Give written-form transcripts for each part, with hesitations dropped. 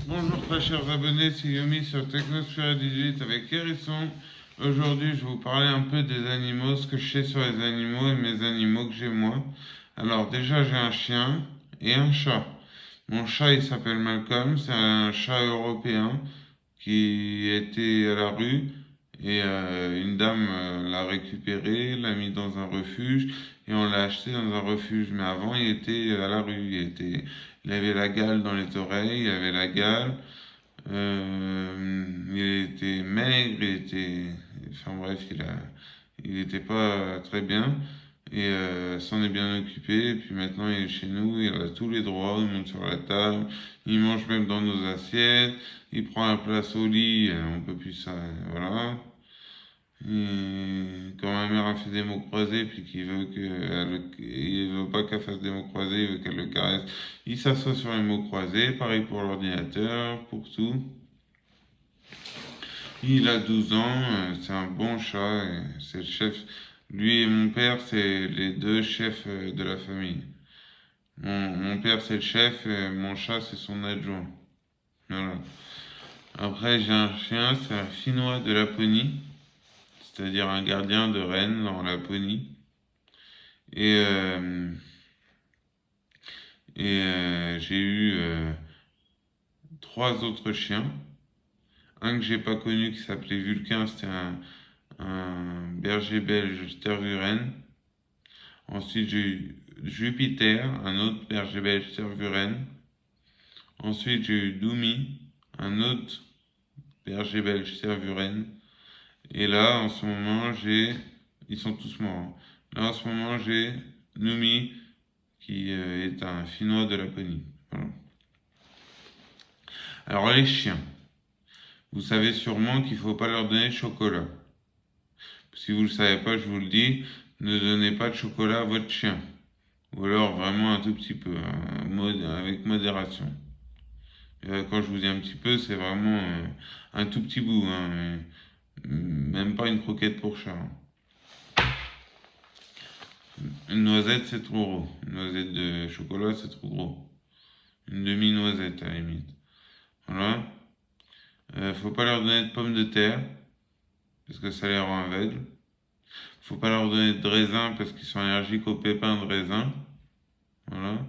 Bonjour très chers abonnés, c'est Yomi sur Technosphère 18 avec Hérisson. Aujourd'hui je vais vous parler un peu des animaux, ce que je sais sur les animaux et mes animaux que j'ai moi. Alors déjà j'ai un chien et un chat. Mon chat il s'appelle Malcolm, c'est un chat européen qui était à la rue et une dame l'a récupéré, l'a mis dans un refuge et on l'a acheté dans un refuge. Mais avant, il était à la rue, il avait la gale dans les oreilles, il avait la gale, il était maigre, enfin bref, il était pas très bien. Et s'en est bien occupé, et puis maintenant il est chez nous, il a tous les droits, il monte sur la table, il mange même dans nos assiettes, il prend la place au lit, on peut plus ça, voilà. Et quand ma mère a fait des mots croisés, puis il veut pas qu'elle fasse des mots croisés, il veut qu'elle le caresse, il s'assoit sur les mots croisés, pareil pour l'ordinateur, pour tout. Il a 12 ans, c'est un bon chat, et c'est le chef. Lui et mon père, c'est les deux chefs de la famille. Mon père, c'est le chef, et mon chat, c'est son adjoint. Voilà. Après, j'ai un chien, c'est un Finnois de Laponie, c'est-à-dire un gardien de reine en Laponie. Et, euh, j'ai eu trois autres chiens. Un que j'ai pas connu qui s'appelait Vulcain, c'était un berger belge tervuren. Ensuite, j'ai eu Jupiter, un autre berger belge tervuren. Ensuite, j'ai eu Doumi, un autre berger belge tervuren. Et là, en ce moment, ils sont tous morts, hein. Là, en ce moment, j'ai Noumi, qui est un Finnois de Laponie. Voilà. Alors, les chiens. Vous savez sûrement qu'il ne faut pas leur donner de chocolat. Si vous ne le savez pas, je vous le dis, ne donnez pas de chocolat à votre chien. Ou alors vraiment un tout petit peu, hein, avec modération. Quand je vous dis un petit peu, c'est vraiment un tout petit bout, hein, même pas une croquette pour chat, hein. Une noisette, c'est trop gros. Une noisette de chocolat, c'est trop gros. Une demi-noisette, à la limite. Voilà. Faut pas leur donner de pommes de terre, parce que ça les rend aveugles. Faut pas leur donner de raisin, parce qu'ils sont allergiques aux pépins de raisin. Voilà.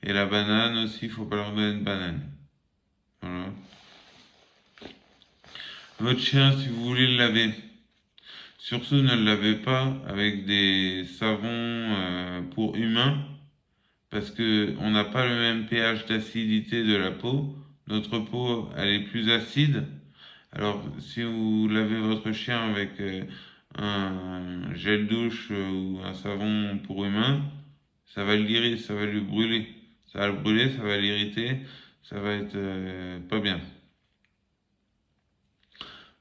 Et la banane aussi, faut pas leur donner de banane. Voilà. Votre chien, si vous voulez le laver, surtout ne le lavez pas avec des savons pour humains, parce que on n'a pas le même pH d'acidité de la peau. Notre peau, elle est plus acide. Alors, si vous lavez votre chien avec un gel douche ou un savon pour humain, ça va l'irriter, ça va lui brûler. Ça va le brûler, ça va l'irriter, ça va être pas bien.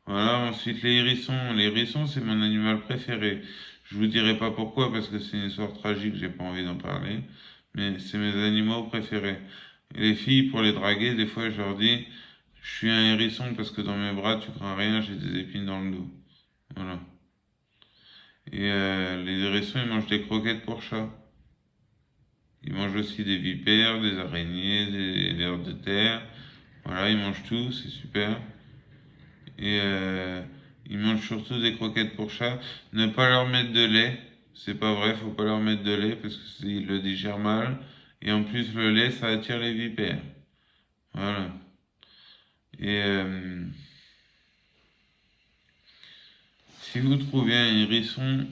Voilà, ensuite les hérissons. Les hérissons, c'est mon animal préféré. Je vous dirai pas pourquoi, parce que c'est une histoire tragique, j'ai pas envie d'en parler. Mais c'est mes animaux préférés. Et les filles, pour les draguer, des fois, je leur dis, je suis un hérisson parce que dans mes bras, tu crains rien, j'ai des épines dans le dos. Voilà. Et les hérissons, ils mangent des croquettes pour chat. Ils mangent aussi des vipères, des araignées, des vers de terre. Voilà, ils mangent tout, c'est super. Et ils mangent surtout des croquettes pour chat. Ne pas leur mettre de lait, c'est pas vrai, faut pas leur mettre de lait parce qu'ils le digèrent mal. Et en plus, le lait, ça attire les vipères. Voilà. Et si vous trouvez un hérisson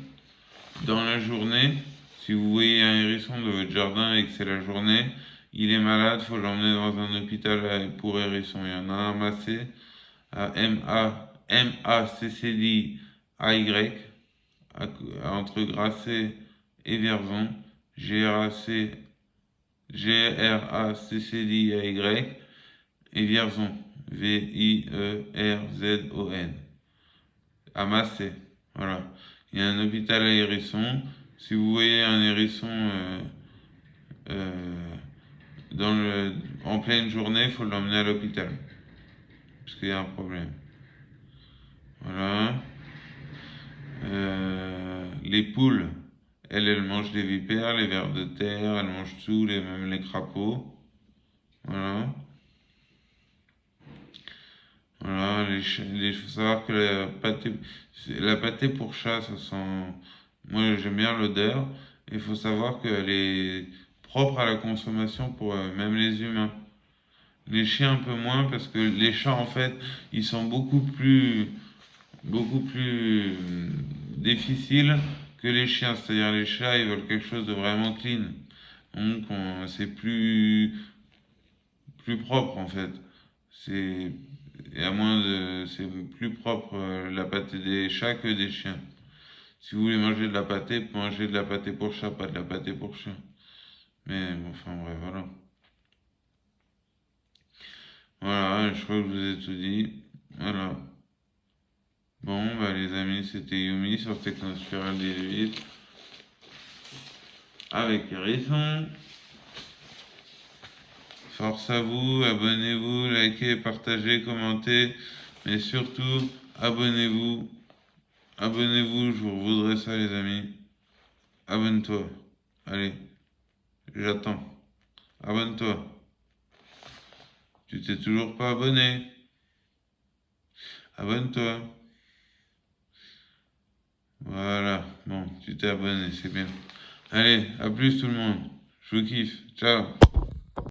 dans la journée, si vous voyez un hérisson de votre jardin et que c'est la journée, il est malade, faut l'emmener dans un hôpital pour hérissons. Il y en a un massé à MACCDAY, entre Grasset et Vierzon, GRACCDAY, et Vierzon, VIERZON, à Massé. Voilà. Il y a un hôpital à hérissons. Si vous voyez un hérisson euh, en pleine journée, il faut l'emmener à l'hôpital. Parce qu'il y a un problème. Voilà. Les poules, elles mangent des vipères, les vers de terre, elles mangent tout, même les crapauds. Voilà. faut savoir que la pâtée pour chat, ça sent. Moi, j'aime bien l'odeur. Il faut savoir qu'elle est propre à la consommation pour même les humains. Les chiens un peu moins parce que les chats en fait ils sont beaucoup plus difficiles que les chiens. C'est-à-dire les chats ils veulent quelque chose de vraiment clean. Donc c'est plus propre en fait. C'est et à moins de c'est plus propre la pâté des chats que des chiens. Si vous voulez manger de la pâté, mangez de la pâté pour chat, pas de la pâté pour chien. Mais bon, enfin bref, voilà. Voilà, je crois que je vous ai tout dit. Voilà. Bon, bah les amis, c'était Yumi sur Technospiral 18 avec Hérisson. Force à vous, abonnez-vous, likez, partagez, commentez, mais surtout, abonnez-vous. Abonnez-vous, je vous voudrais ça, les amis. Abonne-toi. Allez, j'attends. Abonne-toi. Tu t'es toujours pas abonné? Abonne-toi. Voilà, bon, tu t'es abonné, c'est bien. Allez, à plus tout le monde. Je vous kiffe. Ciao.